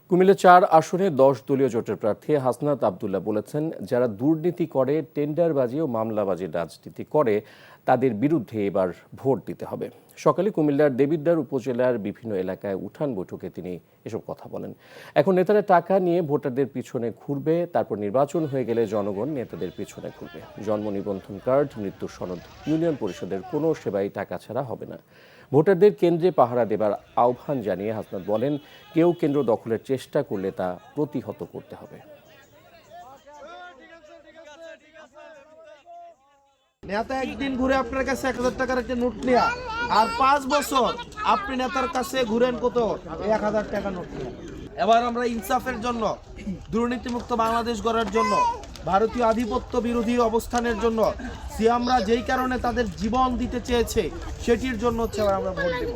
কুমিল্লা ৪ আসনে ১০ দলীয় জোটের প্রার্থী হাসনাত আব্দুল্লাহ বলেছেন, যারা দুর্নীতি করে, টেন্ডারবাজি ও মামলাবাজির রাজনীতি করে তাদের বিরুদ্ধে এবার ভোট দিতে হবে। সকালে কুমিল্লার দেবিদ্বার উপজেলার বিভিন্ন এলাকায় উঠান বৈঠকে তিনি এসব কথা বলেন। এখন নেতারা টাকা নিয়ে ভোটারদের পিছনে ঘুরবে, তারপর নির্বাচন হয়ে গেলে জনগণ নেতাদের পিছনে ঘুরবে। জন্ম নিবন্ধন কার্ড, মৃত্যুর সনদ, ইউনিয়ন পরিষদের কোনো সেবাই টাকা ছাড়া হবে না। ভোটারদের কেন্দ্রে পাহারা দেবার আহ্বান জানিয়ে হাসনাত বলেন, কেউ কেন্দ্র দখলের চেষ্টা করলে তা প্রতিহত করতে হবে। নেতা একদিন ঘুরে আপনার কাছে ১,০০০ টাকার একটা নোট নেয়া, আর ৫ বছর আপনি নেতার কাছে ঘুরেন কত ১,০০০ টাকা নোট নেয়া। এবার আমরা ইনসাফের জন্য, দুর্নীতিমুক্ত বাংলাদেশ গড়ার জন্য, ভারতীয় আধিপত্য বিরোধী অবস্থানের জন্য, সিয়ামরা যেই কারণে তাদের জীবন দিতে চেয়েছে সেটির জন্য হচ্ছে আমরা ভোট দেব।